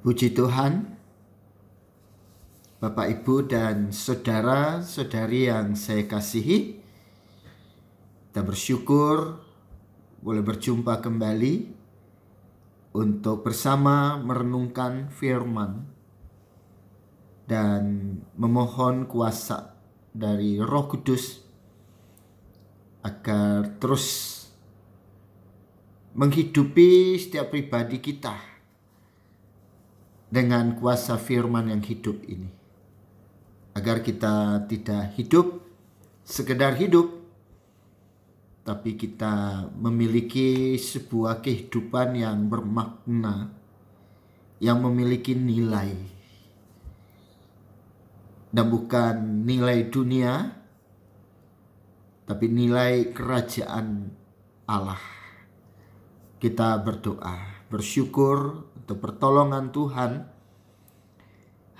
Puji Tuhan, Bapak, Ibu, dan saudara-saudari yang saya kasihi. Kita bersyukur boleh berjumpa kembali untuk bersama merenungkan firman dan memohon kuasa dari Roh Kudus agar terus menghidupi setiap pribadi kita dengan kuasa firman yang hidup ini, agar kita tidak hidup sekedar hidup, tapi kita memiliki sebuah kehidupan yang bermakna, yang memiliki nilai, dan bukan nilai dunia, tapi nilai kerajaan Allah. Kita berdoa, bersyukur untuk pertolongan Tuhan.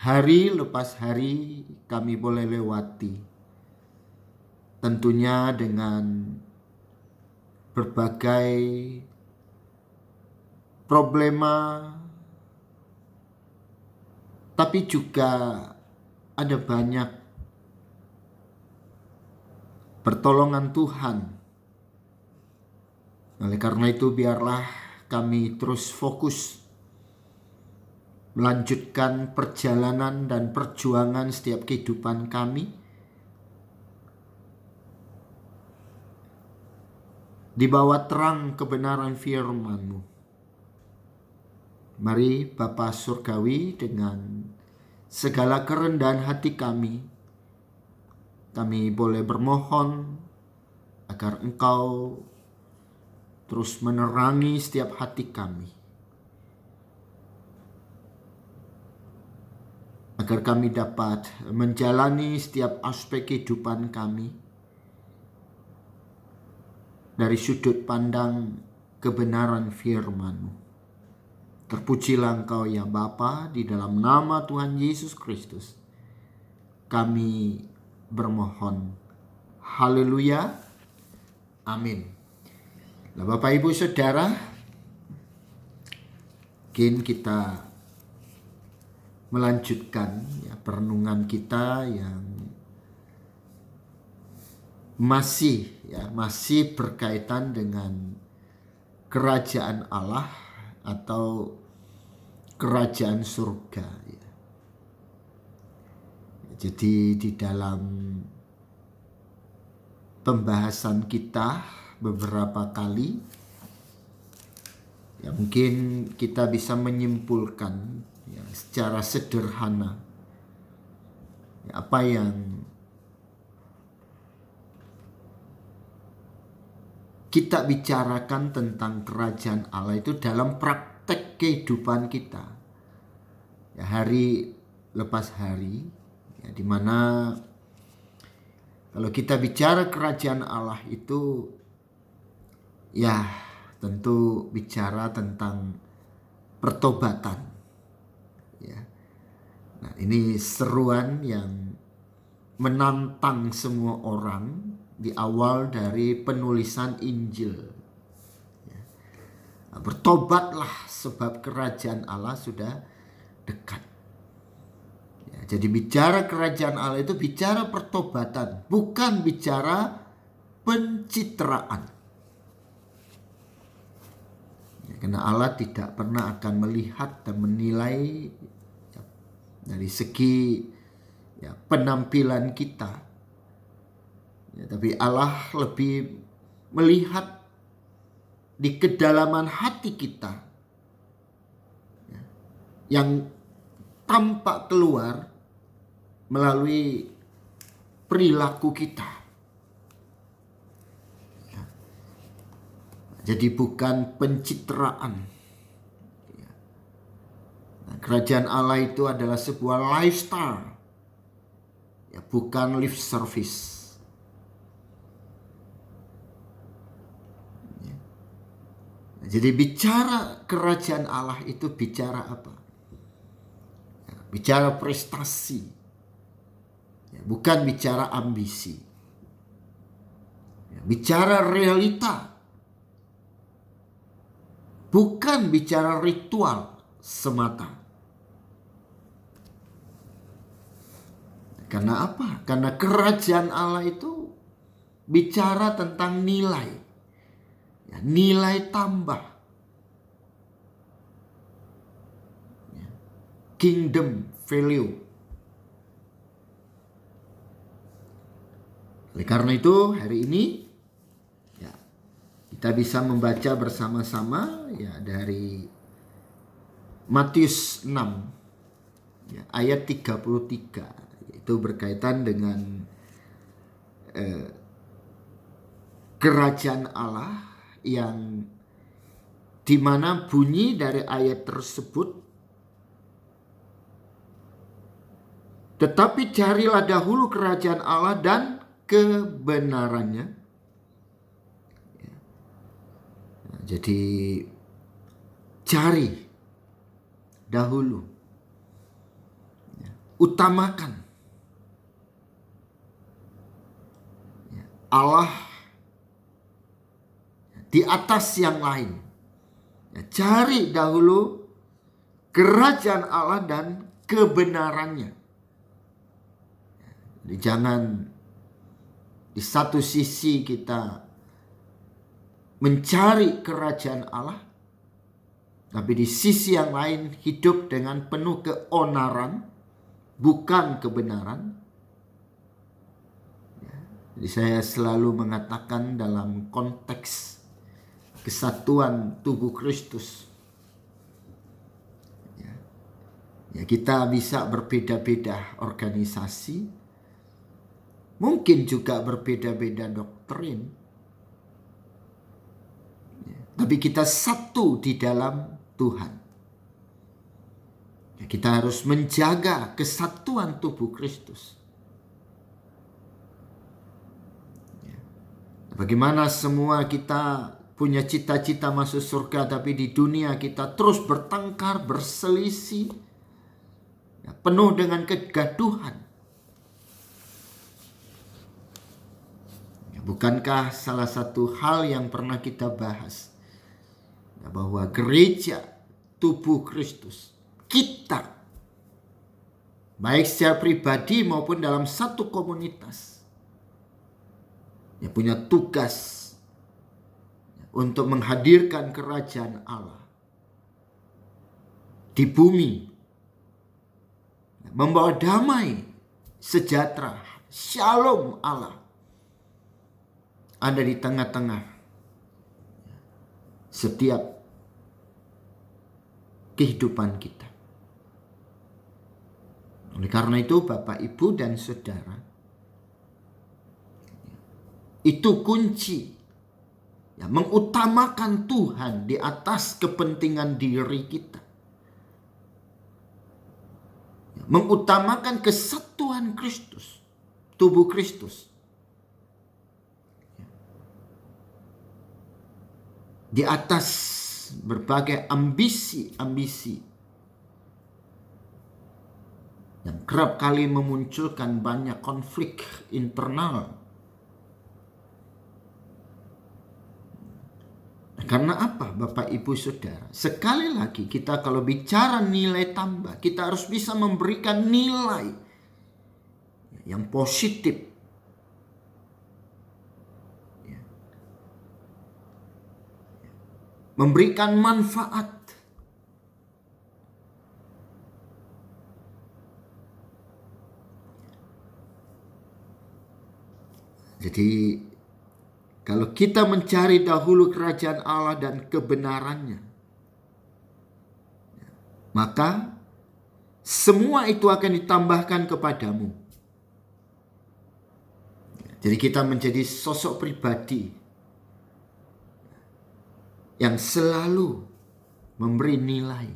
Hari lepas hari kami boleh lewati, tentunya dengan berbagai problema, tapi juga ada banyak pertolongan Tuhan. Oleh karena itu biarlah kami terus fokus melanjutkan perjalanan dan perjuangan setiap kehidupan kami di bawah terang kebenaran firman-Mu. Mari Bapa Surgawi, dengan segala kerendahan hati kami boleh bermohon agar Engkau terus menerangi setiap hati kami, agar kami dapat menjalani setiap aspek kehidupan kami dari sudut pandang kebenaran firman-Mu. Terpujilah Engkau ya Bapa, di dalam nama Tuhan Yesus Kristus kami bermohon. Haleluya. Amin. Nah, Bapak, Ibu, Saudara, mungkin kita melanjutkan perenungan kita yang masih berkaitan dengan kerajaan Allah atau kerajaan surga. Jadi di dalam pembahasan kita beberapa kali, mungkin kita bisa menyimpulkan secara sederhana apa yang kita bicarakan tentang kerajaan Allah itu dalam praktek kehidupan kita hari lepas hari, di mana kalau kita bicara kerajaan Allah itu tentu bicara tentang pertobatan. Nah, ini seruan yang menantang semua orang di awal dari penulisan Injil. Bertobatlah sebab kerajaan Allah sudah dekat. Ya, jadi bicara kerajaan Allah itu bicara pertobatan, bukan bicara pencitraan. Ya, karena Allah tidak pernah akan melihat dan menilai ya, dari segi ya, penampilan kita. Ya, tapi Allah lebih melihat di kedalaman hati kita ya, yang tampak keluar melalui perilaku kita. Ya. Jadi bukan pencitraan. Ya. Nah, kerajaan Allah itu adalah sebuah lifestyle, ya, bukan lip service. Jadi bicara kerajaan Allah itu bicara apa? Ya, bicara prestasi, ya, bukan bicara ambisi. Ya, bicara realita, bukan bicara ritual semata. Karena apa? Karena kerajaan Allah itu bicara tentang nilai. Ya, nilai tambah. Ya, kingdom value. Oleh karena itu hari ini ya, kita bisa membaca bersama-sama ya dari Matius 6 ya, ayat 33. Itu berkaitan dengan kerajaan Allah yang dimana bunyi dari ayat tersebut, tetapi carilah dahulu kerajaan Allah dan kebenarannya. Ya. Nah, jadi cari dahulu, ya, utamakan ya, Allah di atas yang lain. Ya, cari dahulu kerajaan Allah dan kebenarannya. Jadi jangan di satu sisi kita mencari kerajaan Allah, tapi di sisi yang lain hidup dengan penuh keonaran, bukan kebenaran. Ya, jadi saya selalu mengatakan dalam konteks kesatuan tubuh Kristus. Ya, kita bisa berbeda-beda organisasi, mungkin juga berbeda-beda doktrin, ya, tapi kita satu di dalam Tuhan. Ya, kita harus menjaga kesatuan tubuh Kristus. Ya. Bagaimana semua kita punya cita-cita masuk surga, tapi di dunia kita terus bertengkar, berselisih, ya, penuh dengan kegaduhan. Ya, bukankah salah satu hal yang pernah kita bahas, ya, bahwa gereja tubuh Kristus, kita, baik secara pribadi maupun dalam satu komunitas, ya, punya tugas untuk menghadirkan kerajaan Allah di bumi, membawa damai, sejahtera, shalom Allah ada di tengah-tengah setiap kehidupan kita. Oleh karena itu Bapak, Ibu, dan Saudara, itu kunci. Ya, mengutamakan Tuhan di atas kepentingan diri kita. Ya, mengutamakan kesatuan Kristus, tubuh Kristus. Ya. Di atas berbagai ambisi-ambisi yang kerap kali memunculkan banyak konflik internal. Karena apa, Bapak Ibu Saudara? Sekali lagi kita kalau bicara nilai tambah, kita harus bisa memberikan nilai yang positif. Memberikan manfaat. Jadi kalau kita mencari dahulu kerajaan Allah dan kebenarannya, maka semua itu akan ditambahkan kepadamu. Jadi kita menjadi sosok pribadi yang selalu memberi nilai.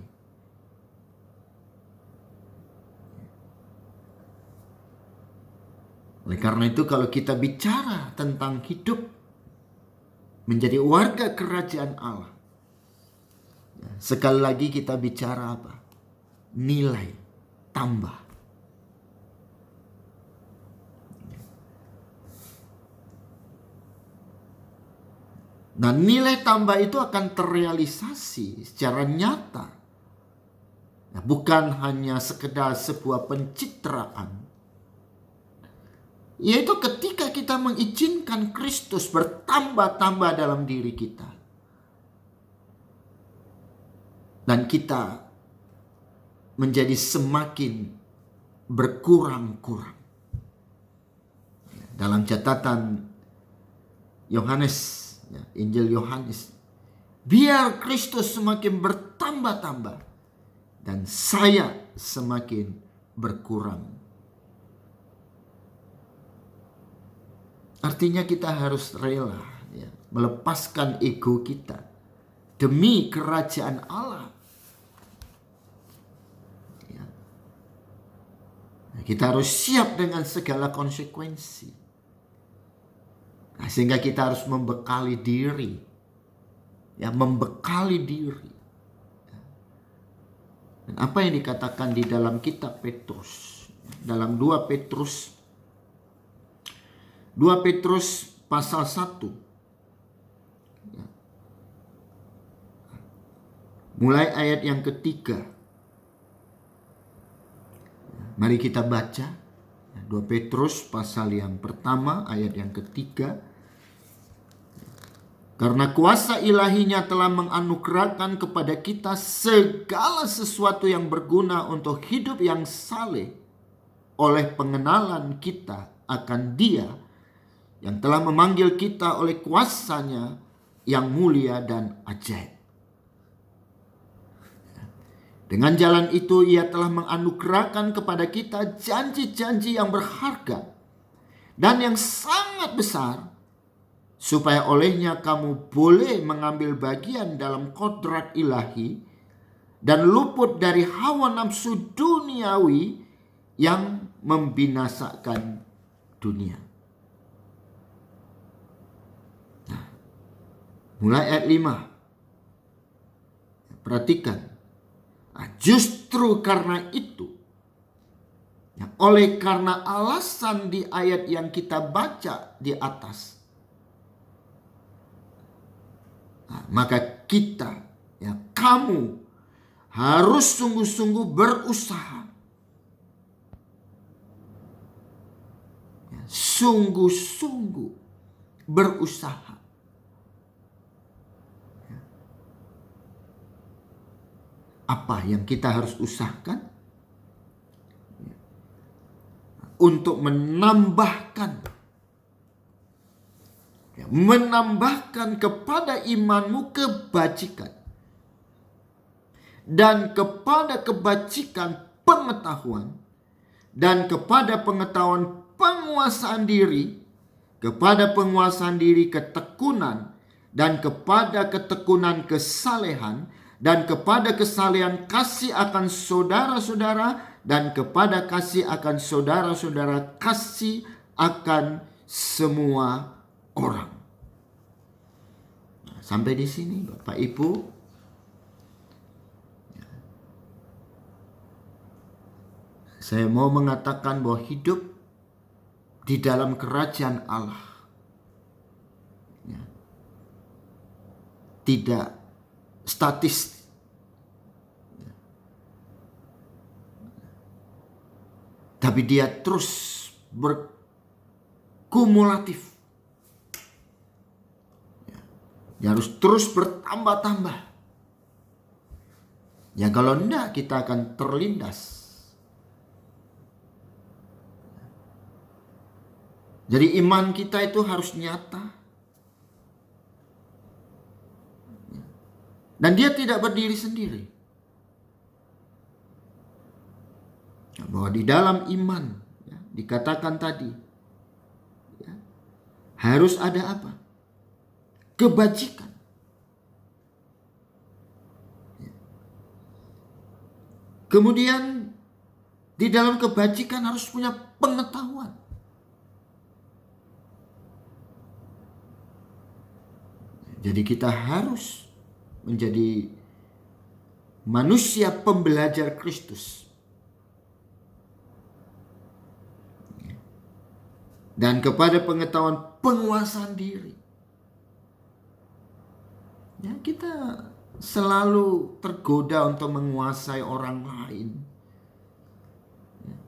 Oleh karena itu kalau kita bicara tentang hidup menjadi warga kerajaan Allah, sekali lagi kita bicara apa? Nilai tambah. Nah, nilai tambah itu akan terrealisasi secara nyata. Nah, bukan hanya sekedar sebuah pencitraan. Yaitu ketika kita mengizinkan Kristus bertambah-tambah dalam diri kita. Dan kita menjadi semakin berkurang-kurang. Dalam catatan Yohanes, Injil Yohanes, biar Kristus semakin bertambah-tambah dan saya semakin berkurang. Artinya kita harus rela melepaskan ego kita demi kerajaan Allah. Kita harus siap dengan segala konsekuensi. Sehingga kita harus membekali diri. Membekali diri. Dan apa yang dikatakan di dalam kitab Petrus. Dalam 2 Petrus pasal 1. Mulai ayat yang ketiga. Mari kita baca. 2 Petrus pasal yang pertama ayat yang ketiga. Karena kuasa ilahinya telah menganugerahkan kepada kita segala sesuatu yang berguna untuk hidup yang saleh oleh pengenalan kita akan Dia yang telah memanggil kita oleh kuasanya yang mulia dan ajaib. Dengan jalan itu Ia telah menganugerahkan kepada kita janji-janji yang berharga dan yang sangat besar, supaya olehnya kamu boleh mengambil bagian dalam kodrat ilahi dan luput dari hawa nafsu duniawi yang membinasakan dunia. Nah, mulai ayat 5. Perhatikan. Nah, justru karena itu, oleh karena alasan di ayat yang kita baca di atas, maka kita, kamu harus sungguh-sungguh berusaha. Sungguh-sungguh berusaha. Apa yang kita harus usahakan? Untuk menambahkan kepada imanmu kebajikan. Dan kepada kebajikan pengetahuan. Dan kepada pengetahuan penguasaan diri. Kepada penguasaan diri ketekunan. Dan kepada ketekunan kesalehan. Dan kepada kesalehan kasih akan saudara-saudara. Dan kepada kasih akan saudara-saudara kasih akan semua orang. Sampai di sini Bapak Ibu. Saya mau mengatakan bahwa hidup di dalam kerajaan Allah tidak statis. Tapi dia terus berkumulatif. Dia harus terus bertambah-tambah. Ya kalau enggak kita akan terlindas. Jadi iman kita itu harus nyata. Dan dia tidak berdiri sendiri. Bahwa di dalam iman, ya, dikatakan tadi, ya, harus ada apa? Kebajikan. Kemudian di dalam kebajikan harus punya pengetahuan. Jadi kita harus menjadi manusia pembelajar Kristus. Dan kepada pengetahuan penguasaan diri. Ya, kita selalu tergoda untuk menguasai orang lain. Ya,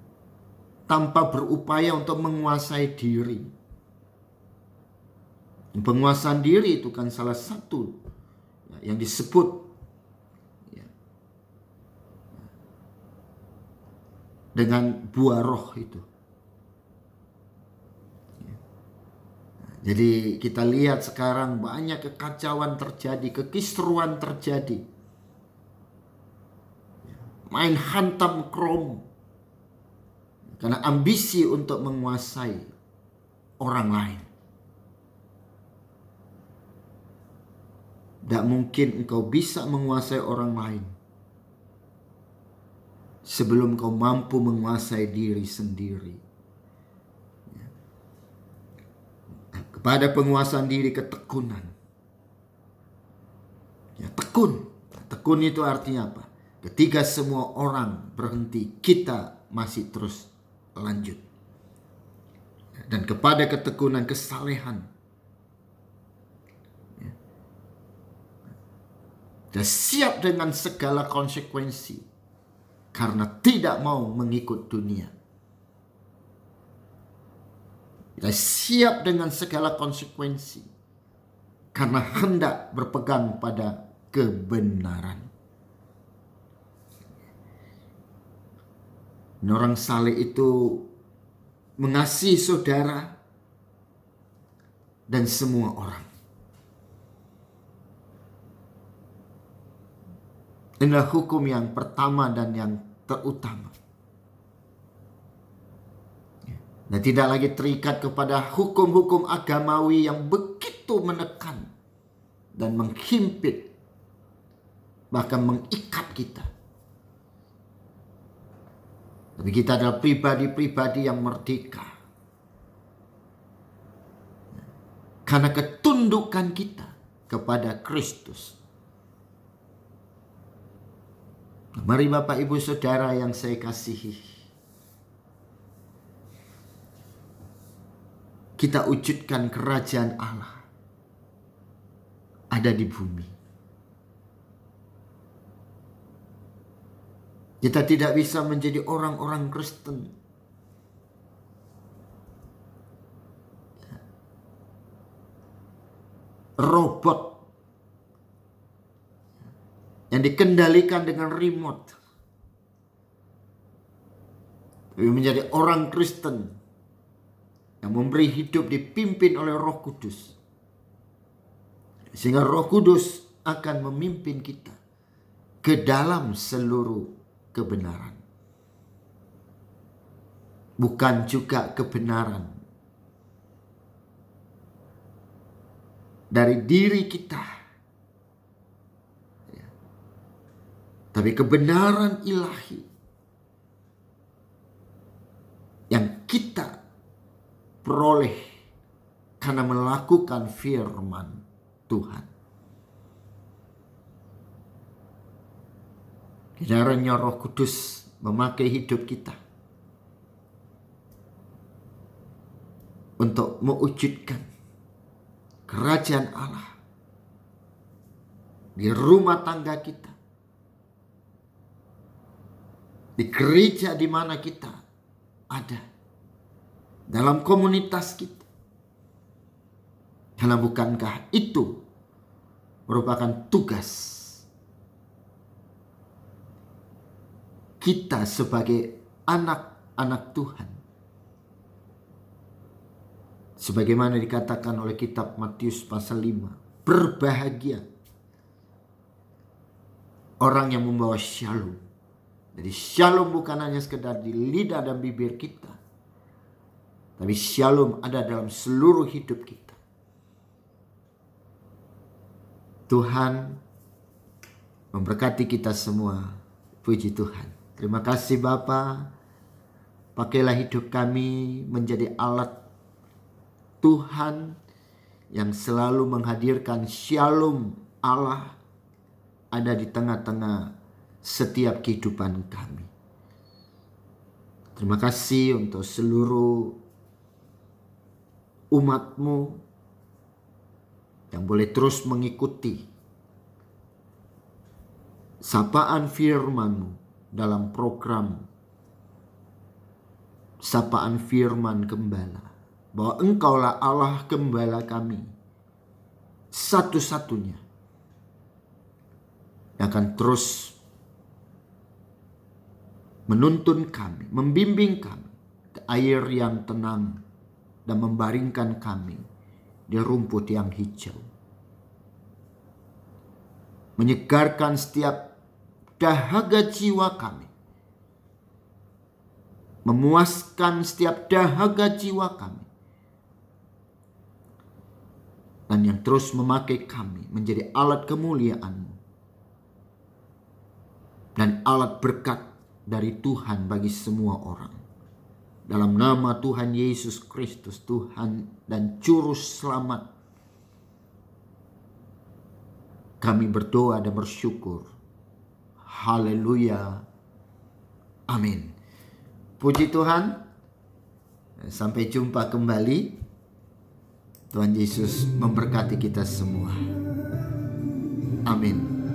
tanpa berupaya untuk menguasai diri. Penguasaan diri itu kan salah satu yang disebut dengan buah roh itu. Jadi kita lihat sekarang banyak kekacauan terjadi, kekisruan terjadi. Main hantam krom. Karena ambisi untuk menguasai orang lain. Tidak mungkin engkau bisa menguasai orang lain sebelum kau mampu menguasai diri sendiri. Kepada penguasaan diri ketekunan. Ya, tekun. Tekun itu artinya apa? Ketika semua orang berhenti, kita masih terus lanjut. Dan kepada ketekunan kesalehan. Dia siap dengan segala konsekuensi karena tidak mau mengikut dunia. Kita siap dengan segala konsekuensi karena hendak berpegang pada kebenaran. Orang saleh itu mengasihi saudara dan semua orang. Inilah hukum yang pertama dan yang terutama. Dan tidak lagi terikat kepada hukum-hukum agamawi yang begitu menekan dan menghimpit, bahkan mengikat kita. Tapi kita adalah pribadi-pribadi yang merdeka. Karena ketundukan kita kepada Kristus. Mari Bapak Ibu Saudara yang saya kasihi, kita wujudkan kerajaan Allah ada di bumi. Kita tidak bisa menjadi orang-orang Kristen robot yang dikendalikan dengan remote. Tapi menjadi orang Kristen yang memberi hidup dipimpin oleh Roh Kudus. Sehingga Roh Kudus akan memimpin kita ke dalam seluruh kebenaran. Bukan juga kebenaran dari diri kita, tapi kebenaran ilahi yang kita peroleh karena melakukan firman Tuhan. Kiranya Roh Kudus memakai hidup kita untuk mewujudkan kerajaan Allah di rumah tangga kita, di gereja di mana kita ada, dalam komunitas kita. Karena bukankah itu merupakan tugas kita sebagai anak-anak Tuhan? Sebagaimana dikatakan oleh kitab Matius pasal 5, berbahagia orang yang membawa shalom. Jadi shalom bukan hanya sekedar di lidah dan bibir kita, tapi shalom ada dalam seluruh hidup kita. Tuhan memberkati kita semua. Puji Tuhan. Terima kasih Bapa. Pakailah hidup kami menjadi alat Tuhan yang selalu menghadirkan shalom Allah ada di tengah-tengah setiap kehidupan kami. Terima kasih untuk seluruh umat-Mu yang boleh terus mengikuti sapaan firman-Mu dalam program sapaan firman gembala, bahwa Engkaulah Allah gembala kami satu-satunya yang akan terus menuntun kami, membimbing kami ke air yang tenang dan membaringkan kami di rumput yang hijau. Menyegarkan setiap dahaga jiwa kami. Memuaskan setiap dahaga jiwa kami. Dan yang terus memakai kami menjadi alat kemuliaan-Mu. Dan alat berkat dari Tuhan bagi semua orang. Dalam nama Tuhan Yesus Kristus, Tuhan dan Juru Selamat, kami berdoa dan bersyukur. Haleluya. Amin. Puji Tuhan. Sampai jumpa kembali. Tuhan Yesus memberkati kita semua. Amin.